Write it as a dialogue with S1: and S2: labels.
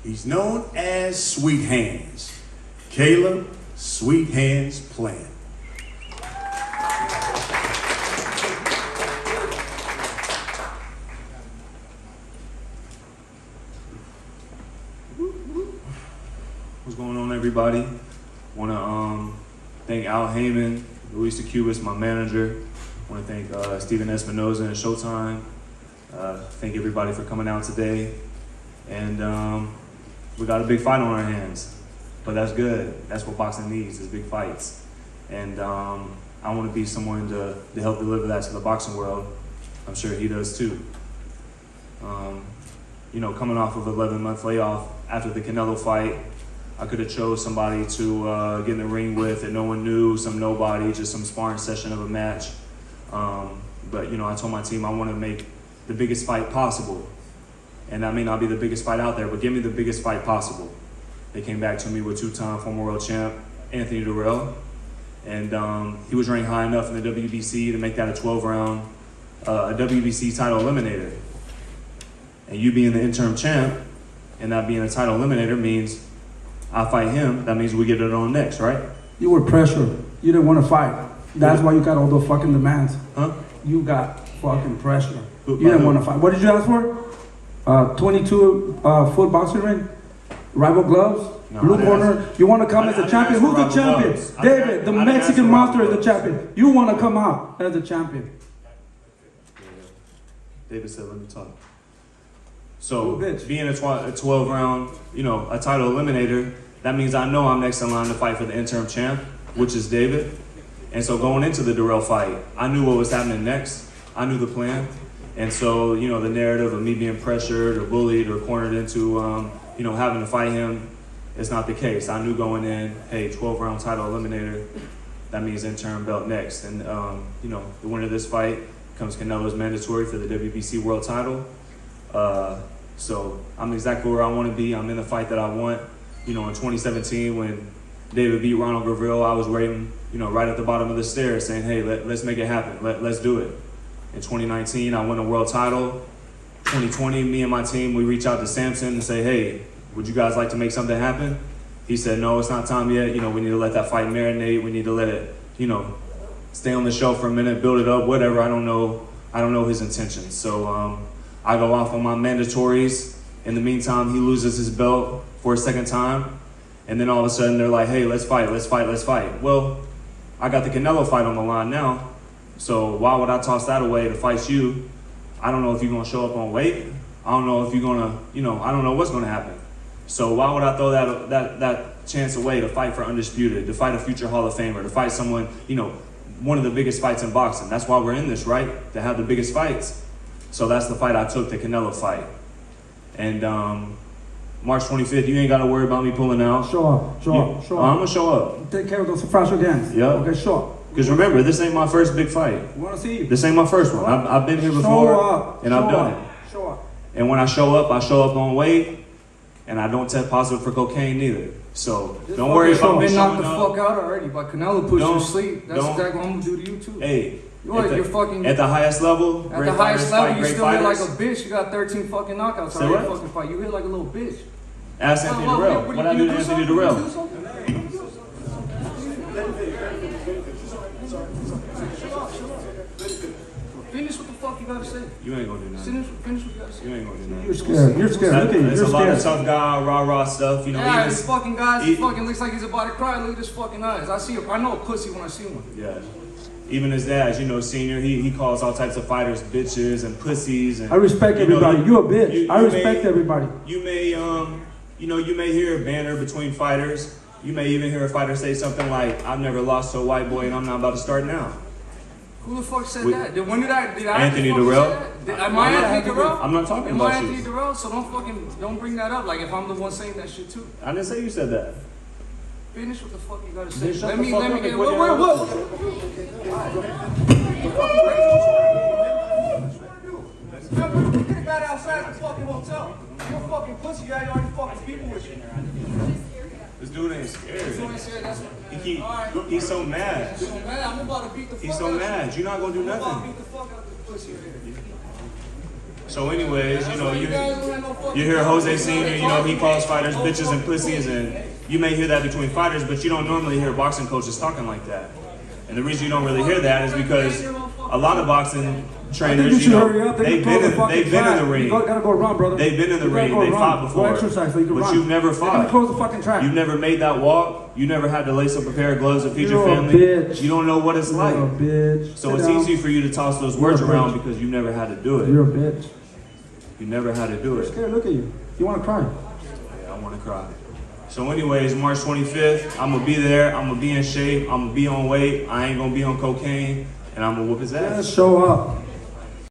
S1: He's known as Sweet Hands. Caleb Sweet Hands Plant.
S2: What's going on, everybody? Want to thank Al Heyman, Luis Cubas, my manager. Want to thank Steven Espinoza and Showtime. Thank everybody for coming out today. And we got a big fight on our hands, but that's good. That's what boxing needs, is big fights. And I want to be someone to help deliver that to the boxing world. I'm sure he does too. You know, coming off of an 11-month layoff after the Canelo fight, I could have chose somebody to get in the ring with that no one knew, some nobody, just some sparring session of a match. But you know, I told my team I want to make the biggest fight possible. And that may not be the biggest fight out there, but give me the biggest fight possible. They came back to me with two-time former world champ, Anthony Durrell. And he was ranked high enough in the WBC to make that a 12-round, a WBC title eliminator. And you being the interim champ, and that being a title eliminator means I fight him, that means we get it on next, right?
S3: You were pressured. You didn't want to fight. That's why you got all those fucking demands.
S2: Huh?
S3: You got fucking pressure. You didn't want to fight. What did you ask for? 22-foot boxing ring? Rival gloves?
S2: No,
S3: Blue corner? You want to come as a champion? Who's the champion? David, the Mexican monster is the champion. You want to come out as a champion.
S2: David said, let me talk. So being a 12-round, you know, a title eliminator, that means I know I'm next in line to fight for the interim champ, which is David. And so going into the Durrell fight, I knew what was happening next. I knew the plan. And so, you know, the narrative of me being pressured or bullied or cornered into, you know, having to fight him, it's not the case. I knew going in, hey, 12-round title eliminator, that means interim belt next. And, you know, the winner of this fight becomes Canelo's mandatory for the WBC world title. So I'm exactly where I want to be. I'm in the fight that I want. You know, in 2017, when David beat Ronald Graville, I was waiting, you know, right at the bottom of the stairs saying, hey, let's make it happen. Let's do it. In 2019, I won a world title. 2020, me and my team, we reach out to Samson and say, hey, would you guys like to make something happen? He said, no, it's not time yet. You know, we need to let that fight marinate. We need to let it, you know, stay on the shelf for a minute, build it up, whatever. I don't know his intentions. So I go off on my mandatories. In the meantime, he loses his belt for a second time. And then all of a sudden they're like, hey, let's fight. Well, I got the Canelo fight on the line now. So why would I toss that away to fight you? I don't know if you're gonna show up on weight. I don't know if you're gonna, you know, I don't know what's gonna happen. So why would I throw that chance away to fight for Undisputed, to fight a future Hall of Famer, to fight someone, you know, one of the biggest fights in boxing? That's why we're in this, right? To have the biggest fights. So that's the fight I took, the Canelo fight. And March 25th, you ain't gotta worry about me pulling out.
S3: Show up.
S2: I'm gonna show up.
S3: Take care of those fragile hands.
S2: Yeah.
S3: Okay, show up.
S2: Because remember, this ain't my first big fight.
S3: We want to see you.
S2: This ain't my first one. I've been here before, and I've done it.
S3: Show up.
S2: And when I show up on weight, and I don't test positive for cocaine neither. So don't worry about me
S4: Been
S2: showing
S4: knocked the
S2: up.
S4: fuck out already, but Canelo pushed you to sleep. That's exactly what I'm gonna do to you too.
S2: Hey,
S4: You're fucking
S2: at the highest level.
S4: At the highest level, you still hit like a
S2: fighters.
S4: bitch. You got 13 fucking knockouts
S2: Say
S4: already.
S2: what?
S4: Fucking fight. You hit like a little bitch.
S2: Ask Anthony Durrell. What I do to Anthony Durrell?
S4: Finish what the fuck you gotta say.
S2: You ain't gonna do nothing.
S4: Finish what you gotta say.
S2: You ain't gonna do nothing.
S3: You're scared. You're scared. Look at you.
S2: There's
S3: You're
S2: a lot of
S3: scared.
S2: tough guy, rah stuff. You know,
S4: Yeah,
S2: even
S4: this fucking guy, he fucking looks like he's about to cry. Look at his fucking eyes. I know a pussy when I see one.
S2: Yeah. Even his dad, you know, senior, he calls all types of fighters bitches and pussies. And,
S3: I respect everybody. You a bitch. I respect everybody.
S2: You may, you know, you may hear a banter between fighters. You may even hear a fighter say something like, "I've never lost to a white boy, and I'm not about to start now."
S4: Who the fuck said that? When did I
S2: Anthony
S4: fucking
S2: Durrell.
S4: say that? Am I Anthony Durrell?
S2: I'm not talking
S4: Am
S2: about
S4: I
S2: you.
S4: Anthony Durrell? So don't bring that up. Like if I'm the one saying that shit too.
S2: I didn't say you said that.
S4: Finish what the fuck you gotta say.
S2: Then shut
S4: Let
S2: the
S4: me
S2: fuck
S4: get
S2: up and
S4: what? Get the guy outside the fucking hotel. You're a fucking pussy. You got all these fucking people with you.
S2: This dude ain't scared.
S4: Alright.
S2: He's so mad.
S4: So mad, I'm about to beat the fuck
S2: He's so
S4: out of
S2: mad. You're not gonna do
S4: you. I'm about to
S2: nothing.
S4: beat the fuck out of this pussy right here.
S2: So anyways, you know, you hear Jose Senior, you know, he calls fighters bitches and pussies, and you may hear that between fighters, but you don't normally hear boxing coaches talking like that. And the reason you don't really hear that is because a lot of boxing trainers, you know, they've been in the ring.
S3: You gotta go run, brother.
S2: They've been in the ring. They fought before.
S3: Go exercise so you can
S2: but
S3: run.
S2: you've never
S3: They're gonna
S2: fought.
S3: close the fucking track.
S2: You've never made that walk. You never had to lace up a pair of gloves and feed
S3: You're
S2: your
S3: a
S2: family.
S3: bitch.
S2: You don't know what it's like.
S3: You're a bitch.
S2: So
S3: Sit
S2: it's
S3: down.
S2: easy for you to toss those words
S3: You're a
S2: around
S3: bitch.
S2: because you never had to do it.
S3: You're a bitch.
S2: You never had to do
S3: You're
S2: it.
S3: scared. Look at you. You want to cry.
S2: Yeah, I want to cry. So anyways, March 25th, I'm going to be there. I'm going to be in shape. I'm going to be on weight. I ain't going to be on cocaine. And I'm going to whoop his ass.
S3: Just show up.